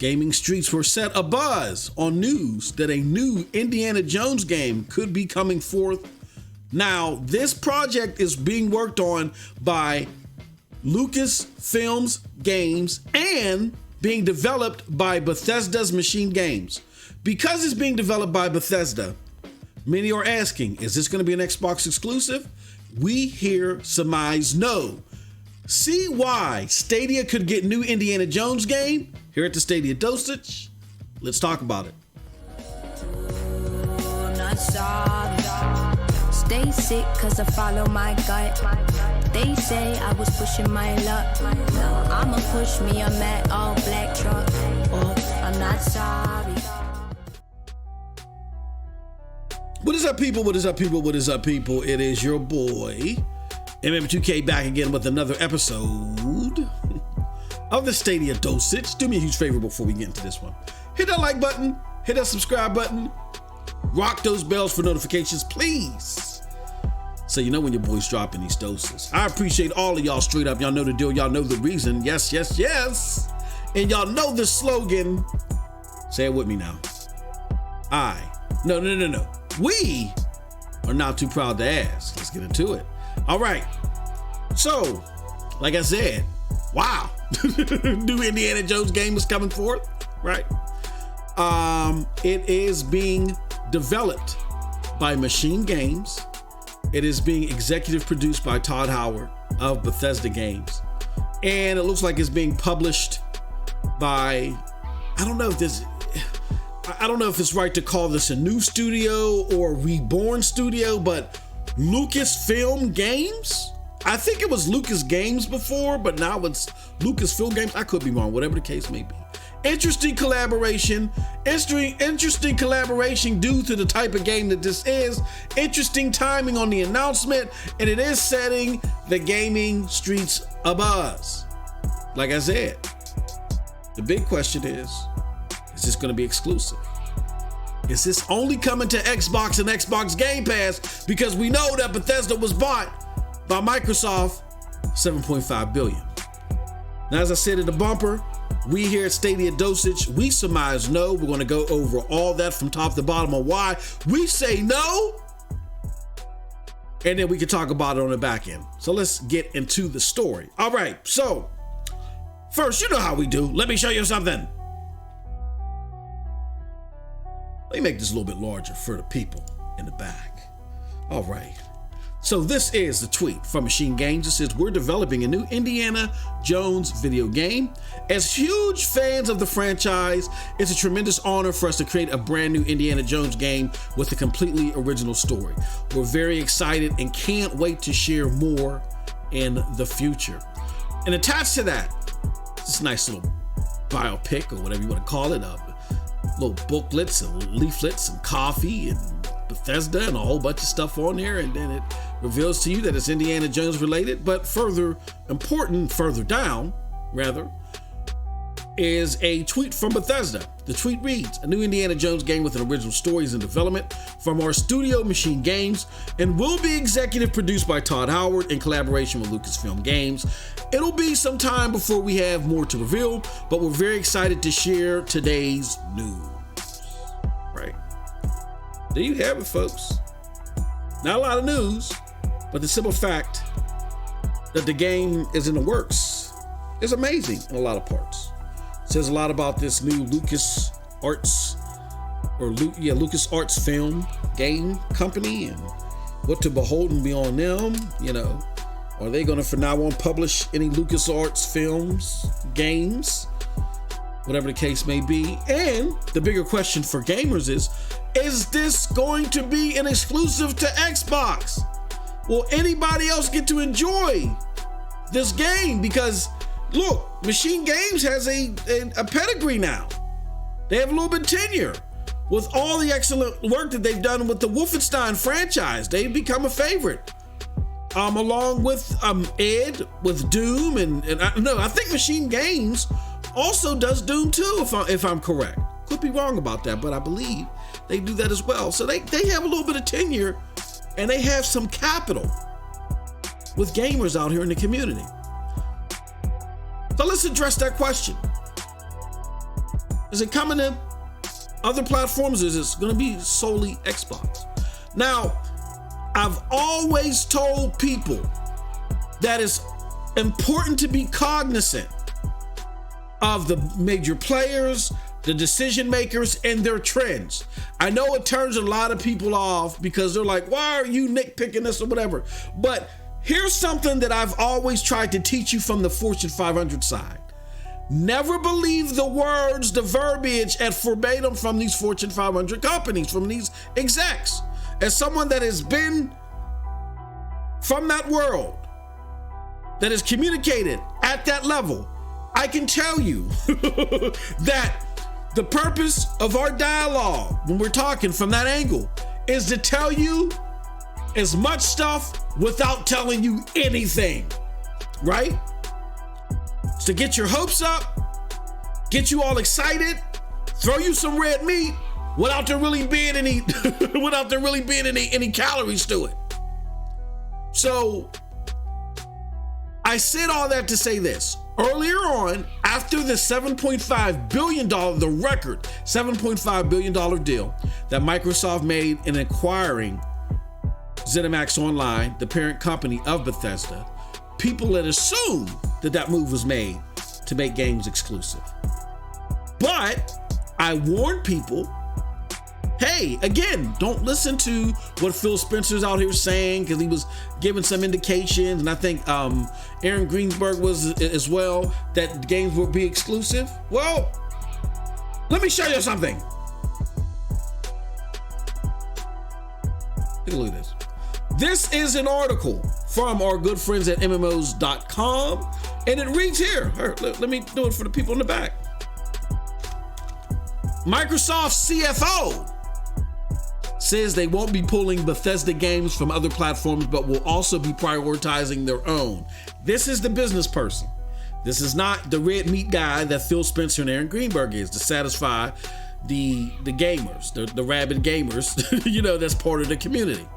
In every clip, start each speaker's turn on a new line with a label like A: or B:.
A: gaming streets were set abuzz on news that a new Indiana Jones game could be coming forth. Now, this project is being worked on by Lucasfilms Games and being developed by Bethesda's Machine Games. Because it's being developed by Bethesda, many are asking, is this going to be an Xbox exclusive? We here surmise no. See why Stadia could get new Indiana Jones game here at the Stadia Dosage. Let's talk about it.
B: Stay sick cause I follow my gut. They say I was pushing my luck. I'ma push me a matte all black truck. I'm not sorry.
A: What is up, people? What is up, people? What is up, people? It is your boy, MM2K, back again with another episode of the Stadia Dosage. Do me a huge favor before we get into this one. Hit that like button, hit that subscribe button, rock those bells for notifications, please, so you know when your boy's dropping these doses. I appreciate all of y'all straight up. Y'all know the deal. Y'all know the reason. Yes, yes, yes. And y'all know the slogan. Say it with me now. No. We are not too proud to ask. Let's get into it. All right. So, like I said, wow. New Indiana Jones game is coming forth, right? It is being developed by Machine Games. It is being executive produced by Todd Howard of Bethesda Games. And it looks like it's being published by, I don't know if it's right to call this a new studio or a reborn studio, but Lucasfilm Games? I think it was Lucas Games before, but now it's Lucasfilm Games. I could be wrong, whatever the case may be. Interesting collaboration due to the type of game that this is. Interesting timing on the announcement, and it is setting the gaming streets abuzz. Like I said, the big question is this going to be exclusive? Is this only coming to Xbox and Xbox Game Pass? Because we know that Bethesda was bought by Microsoft, $7.5 billion. Now, as I said in the bumper, we here at Stadia Dosage, we surmise no. We're going to go over all that from top to bottom on why we say no. And then we can talk about it on the back end. So let's get into the story. All right. So first, you know how we do. Let me show you something. Let me make this a little bit larger for the people in the back. All right. So this is the tweet from Machine Games. It says, we're developing a new Indiana Jones video game. As huge fans of the franchise, it's a tremendous honor for us to create a brand new Indiana Jones game with a completely original story. We're very excited and can't wait to share more in the future. And attached to that, this nice little biopic or whatever you want to call it, little booklets and leaflets and coffee and Bethesda and a whole bunch of stuff on there, and then it reveals to you that it's Indiana Jones related. But further down, is a tweet from Bethesda. The tweet reads, a new Indiana Jones game with an original story is in development from our studio Machine Games and will be executive produced by Todd Howard in collaboration with Lucasfilm Games. It'll be some time before we have more to reveal, but we're very excited to share today's news. Right. There you have it, folks. Not a lot of news, but the simple fact that the game is in the works is amazing in a lot of parts. It says a lot about this new LucasArts film game company and what to behold and be on them. You know, are they going to from now on publish any LucasArts films, games, whatever the case may be? And the bigger question for gamers is this going to be an exclusive to Xbox? Will anybody else get to enjoy this game? Because look, Machine Games has a pedigree now. They have a little bit of tenure. With all the excellent work that they've done with the Wolfenstein franchise, they've become a favorite. Along with Ed with Doom, and I think Machine Games also does Doom too, if I'm correct. Could be wrong about that, but I believe they do that as well. So they have a little bit of tenure, and they have some capital with gamers out here in the community. So let's address that question. Is it coming to other platforms, or is it going to be solely Xbox? Now, I've always told people that it's important to be cognizant of the major players, the decision makers, and their trends. I know it turns a lot of people off because they're like, why are you nitpicking this or whatever? But here's something that I've always tried to teach you from the Fortune 500 side. Never believe the words, the verbiage at verbatim from these Fortune 500 companies, from these execs. As someone that has been from that world, that has communicated at that level, I can tell you that the purpose of our dialogue, when we're talking from that angle, is to tell you as much stuff without telling you anything, right? It's to get your hopes up, get you all excited, throw you some red meat without there really being any any calories to it. So I said all that to say this. Earlier on, after the $7.5 billion, the record $7.5 billion deal that Microsoft made in acquiring ZeniMax Online, the parent company of Bethesda, people had assumed that that move was made to make games exclusive. But I warned people, hey, again, don't listen to what Phil Spencer's out here saying, because he was giving some indications, and I think Aaron Greenberg was as well, that games will be exclusive. Well, let me show you something. Take a look at this. This is an article from our good friends at MMOs.com, and it reads here. Let me do it for the people in the back. Microsoft CFO says they won't be pulling Bethesda games from other platforms, but will also be prioritizing their own. This is the business person. This is not the red meat guy that Phil Spencer and Aaron Greenberg is to satisfy the gamers, the rabid gamers, that's part of the community.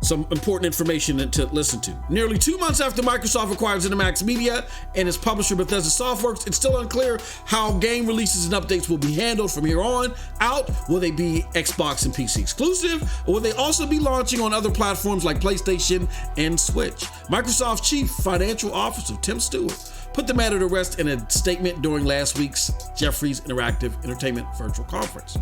A: Some important information to listen to. Nearly 2 months after Microsoft acquired ZeniMax Media and its publisher Bethesda Softworks, it's still unclear how game releases and updates will be handled from here on out. Will they be Xbox and PC exclusive, or will they also be launching on other platforms like PlayStation and Switch? Microsoft Chief Financial Officer Tim Stewart put the matter to rest in a statement during last week's Jefferies Interactive Entertainment Virtual Conference.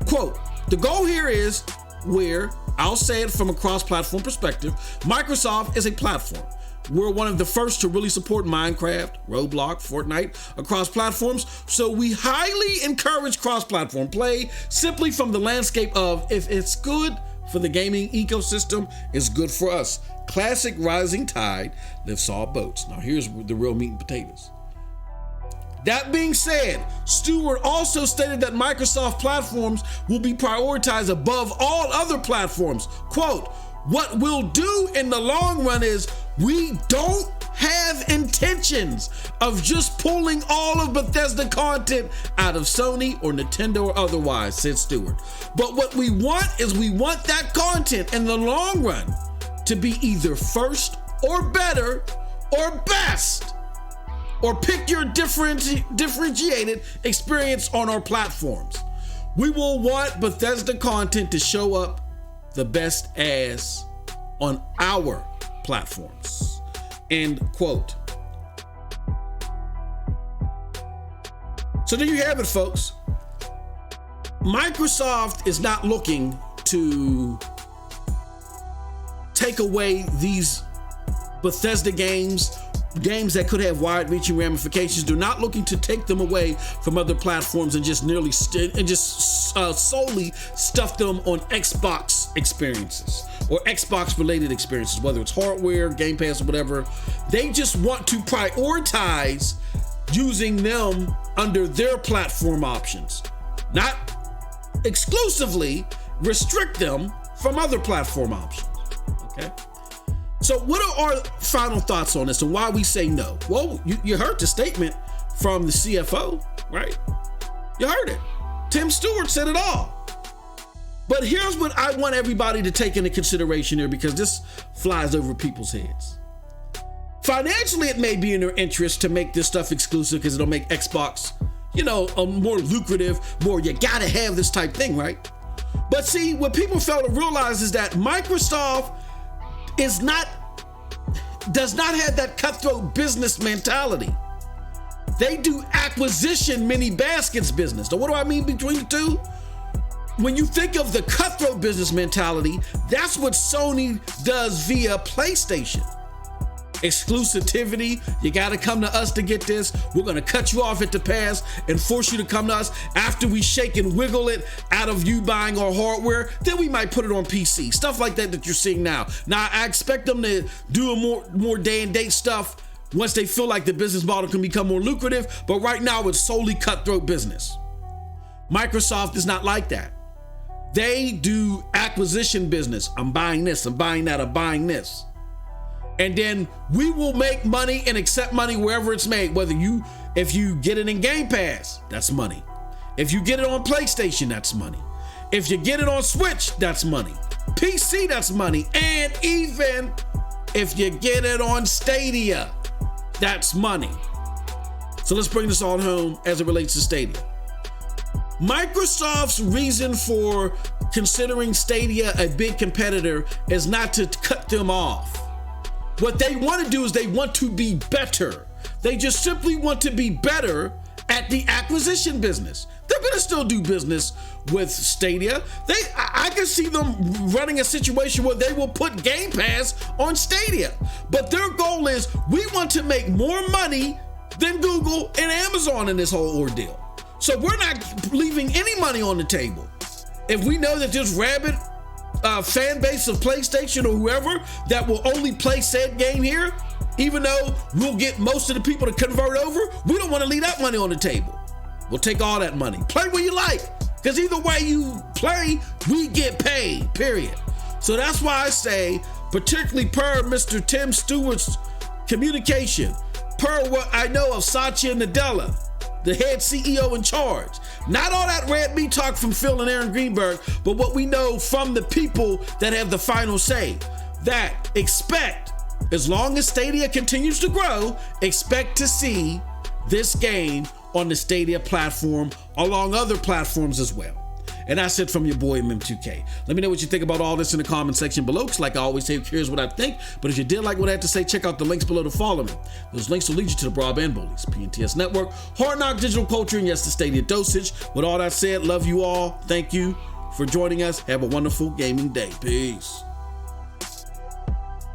A: Quote, the goal here is where, I'll say it from a cross-platform perspective, Microsoft is a platform. We're one of the first to really support Minecraft, Roblox, Fortnite across platforms, so we highly encourage cross-platform play simply from the landscape of if it's good for the gaming ecosystem, it's good for us. Classic rising tide lifts all boats. Now here's the real meat and potatoes. That being said, Stewart also stated that Microsoft platforms will be prioritized above all other platforms. Quote, what we'll do in the long run is we don't have intentions of just pulling all of Bethesda content out of Sony or Nintendo or otherwise, said Stewart. But what we want is we want that content in the long run to be either first or better or best, or pick your differentiated experience on our platforms. We will want Bethesda content to show up the best as on our platforms. End quote. So there you have it, folks. Microsoft is not looking to take away these Bethesda games that could have wide-reaching ramifications. They're not looking to take them away from other platforms and just solely stuff them on Xbox experiences or Xbox-related experiences, whether it's hardware, Game Pass, or whatever. They just want to prioritize using them under their platform options, not exclusively restrict them from other platform options. Okay. So what are our final thoughts on this and why we say no? Well, you heard the statement from the CFO, right? You heard it. Tim Stewart said it all. But here's what I want everybody to take into consideration here, because this flies over people's heads. Financially, it may be in their interest to make this stuff exclusive because it'll make Xbox, more lucrative, you gotta have this type thing, right? But see, what people fail to realize is that Microsoft does not have that cutthroat business mentality. They do acquisition mini baskets business. Now, what do I mean between the two? When you think of the cutthroat business mentality, that's what Sony does via PlayStation. Exclusivity, you gotta come to us to get this. We're gonna cut you off at the pass and force you to come to us. After we shake and wiggle it out of you buying our hardware, then we might put it on PC. Stuff like that you're seeing now. Now, I expect them to do a more day and date stuff once they feel like the business model can become more lucrative, but right now it's solely cutthroat business. Microsoft is not like that. They do acquisition business. I'm buying this, I'm buying that, I'm buying this. And then we will make money and accept money wherever it's made. If you get it in Game Pass, that's money. If you get it on PlayStation, that's money. If you get it on Switch, that's money. PC, that's money. And even if you get it on Stadia, that's money. So let's bring this on home as it relates to Stadia. Microsoft's reason for considering Stadia a big competitor is not to cut them off. What they want to do is they want to be better. They just simply want to be better at the acquisition business. They're going to still do business with Stadia. I can see them running a situation where they will put Game Pass on Stadia. But their goal is, we want to make more money than Google and Amazon in this whole ordeal. So we're not leaving any money on the table. If we know that this rabid fan base of PlayStation or whoever that will only play said game here, even though we'll get most of the people to convert over, we don't want to leave that money on the table. We'll take all that money. Play where you like, because either way you play, we get paid, period. So that's why I say, particularly per Mr. Tim Stewart's communication, per what I know of Satya Nadella, the head CEO in charge. Not all that red meat talk from Phil and Aaron Greenberg, but what we know from the people that have the final say. That expect, as long as Stadia continues to grow, expect to see this game on the Stadia platform, along other platforms as well. And that's it from your boy MM2K. Let me know what you think about all this in the comment section below, because like I always say, here's what I think. But if you did like what I had to say, check out the links below to follow me. Those links will lead you to the Broadband Bullies, PNTS Network, Hard Knock Digital Culture, and yes, the Stadia Dosage. With all that said, love you all. Thank you for joining us. Have a wonderful gaming day. Peace.